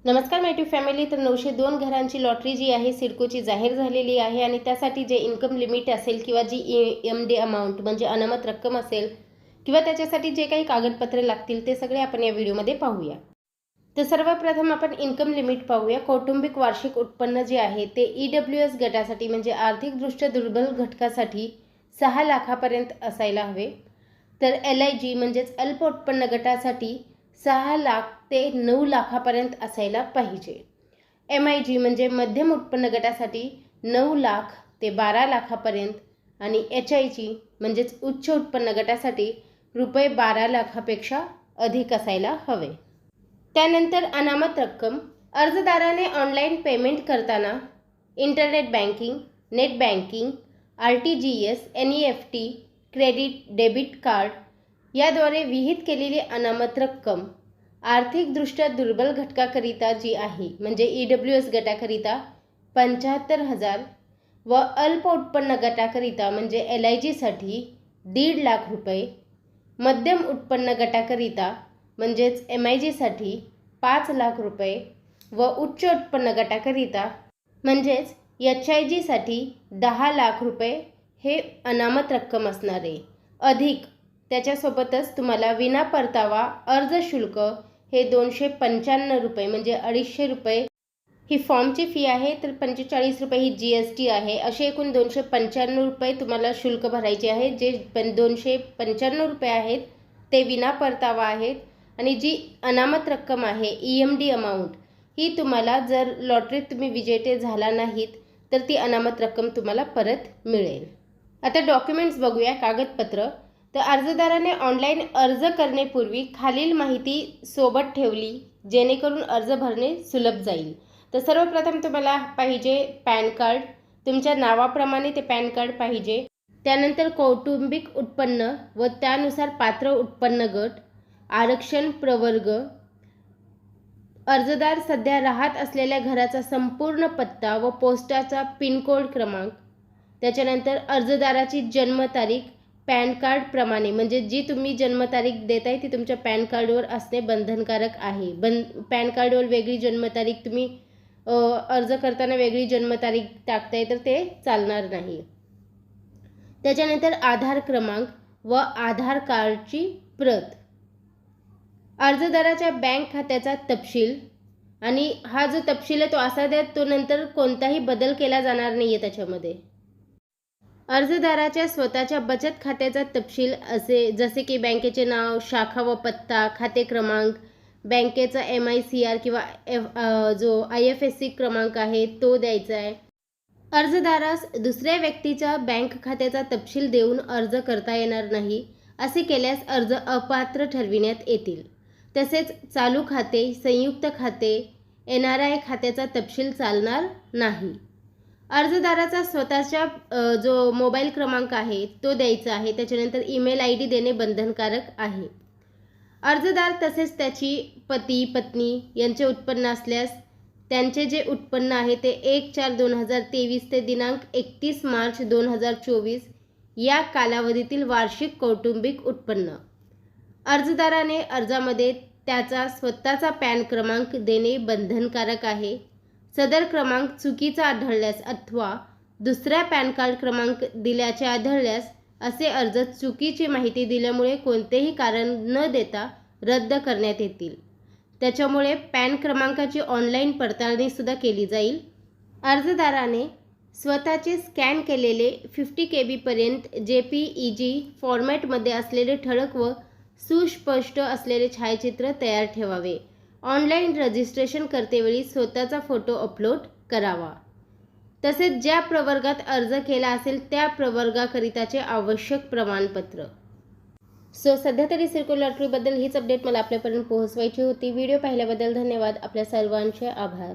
नमस्कार माय tube family. तर 902 घरांची लॉटरी जी आहे सिडकोची जाहीर झालेली आहे आणि त्यासाठी जे इन्कम लिमिट असेल किंवा जी EMD अमाऊंट म्हणजे अनामत रक्कम असेल किंवा त्याच्यासाठी जे काही कागदपत्रे लागतील ते सगळे आपण या व्हिडिओमध्ये पाहूया. तर सर्वप्रथम आपण इन्कम लिमिट पाहूया. कौटुंबिक वार्षिक उत्पन्न जे आहे ते EWS गटासाठी म्हणजे आर्थिकदृष्ट्या दुर्बल घटकासाठी 6 लाखापर्यंत असायला हवे. तर LIG म्हणजेच अल्प उत्पन्न गटासाठी 6 लाख ते 9 लाखापर्यंत असायला पाहिजे. MIG म्हणजे मध्यम उत्पन्न गटासाठी 9 लाख ते 12 लाखापर्यंत आणि HIG म्हणजेच उच्च उत्पन्न गटासाठी रुपये 12 लाखापेक्षा अधिक असायला हवे. त्यानंतर अनामत रक्कम. अर्जदाराने ऑनलाईन पेमेंट करताना internet banking, net banking, RTGS, NEFT, credit debit card याद्वारे विहित केलेली अनामत रक्कम आर्थिकदृष्ट्या दुर्बल घटकाकरिता जी आहे म्हणजे EWS गटाकरिता 75,000 व अल्प उत्पन्न गटाकरिता म्हणजे LIGसाठी 1.5 लाख रुपये, मध्यम उत्पन्न गटाकरिता म्हणजेच MIGसाठी 5 लाख रुपये व उच्च उत्पन्न गटाकरिता म्हणजेच HIGसाठी 10 लाख रुपये हे अनामत रक्कम असणार आहे. अधिक त्याच्यासोबतच तुम्हाला विना परतावा अर्ज शुल्क हे 295 रुपये म्हणजे 250 रुपये ही फॉर्मची फी आहे. तर 45 रुपये ही GST आहे. असे एकूण 295 रुपये तुम्हाला शुल्क भरायचे आहे. जे 295 रुपये आहेत ते विना परतावा आहेत. आणि जी अनामत रक्कम आहे EMD अमाऊंट ही तुम्हाला जर लॉटरीत तुम्ही विजेते झाला नाहीत तर ती अनामत रक्कम तुम्हाला परत मिळेल. आता डॉक्युमेंट्स बघूया. कागदपत्र. तर अर्जदाराने ऑनलाईन अर्ज करण्यापूर्वी खालील माहिती सोबत ठेवली जेणेकरून अर्ज भरणे सुलभ जाईल. तर सर्वप्रथम तुम्हाला पाहिजे पॅन कार्ड. तुमच्या नावाप्रमाणे ते पॅन कार्ड पाहिजे. त्यानंतर कौटुंबिक उत्पन्न व त्यानुसार पात्र उत्पन्न गट, आरक्षण प्रवर्ग, अर्जदार सध्या राहत असलेल्या घराचा संपूर्ण पत्ता व पोस्टाचा पिनकोड क्रमांक, त्याच्यानंतर अर्जदाराची जन्मतारीख पॅन कार्ड प्रमाणे म्हणजे जी तुम्ही जन्मतारीख देताय ती तुमच्या पॅन कार्डवर असणे बंधनकारक आहे. पॅन कार्डवर वेगळी जन्मतारीख तुम्ही अर्ज करताना वेगळी जन्मतारीख टाकताय तर ते चालणार नाही. त्याच्यानंतर आधार क्रमांक व आधार कार्डची प्रत, अर्जदाराच्या बँक खात्याचा तपशील आणि हा जो तपशील आहे तो असा द्या तो नंतर कोणताही बदल केला जाणार नाही आहे त्याच्यामध्ये. अर्जदाराच्या स्वतःच्या बचत खात्याचा तपशील असे जसे की बँकेचे नाव, शाखा व पत्ता, खाते क्रमांक, बँकेचा MICR किंवा जो IFSC क्रमांक आहे तो द्यायचा आहे. अर्जदारास दुसऱ्या व्यक्तीच्या बँक खात्याचा तपशील देऊन अर्ज करता येणार नाही. असे केल्यास अर्ज अपात्र ठरविण्यात येतील. तसेच चालू खाते, संयुक्त खाते, NRI खात्याचा तपशील चालणार नाही. अर्जदाराचा स्वतःचा जो मोबाईल क्रमांक आहे तो द्यायचा आहे. त्याच्यानंतर ईमेल ID देणे बंधनकारक आहे. अर्जदार तसेच त्याची पती पत्नी यांचे उत्पन्न असल्यास त्यांचे जे उत्पन्न आहे ते 1/4/2023 ते दिनांक 31 मार्च 2024 या कालावधीतील वार्षिक कौटुंबिक उत्पन्न. अर्जदाराने अर्जामध्ये त्याचा स्वतःचा पॅन क्रमांक देणे बंधनकारक आहे. सदर क्रमांक चुकीचा आढळल्यास अथवा दुसऱ्या पॅन कार्ड क्रमांक दिल्याचे आढळल्यास असे अर्ज चुकीची माहिती दिल्यामुळे कोणतेही कारण न देता रद्द करण्यात येतील. त्याच्यामुळे पॅन क्रमांकाची ऑनलाईन पडताळणी सुद्धा केली जाईल. अर्जदाराने स्वतःचे स्कॅन केलेले 50 KB पर्यंत JPEG फॉर्मॅटमध्ये असलेले ठळक व सुस्पष्ट असलेले छायाचित्र तयार ठेवावे. ऑनलाईन रजिस्ट्रेशन करतेवेळी स्वतःचा फोटो अपलोड करावा. तसेच ज्या प्रवर्गात अर्ज केला असेल त्या प्रवर्गाकरिताचे आवश्यक प्रमाणपत्र. सध्या तरी सिडको लॉटरीबद्दल हीच अपडेट मला आपल्यापर्यंत पोहोचवायची होती. व्हिडिओ पाहिल्याबद्दल धन्यवाद. आपल्या सर्वांचे आभार.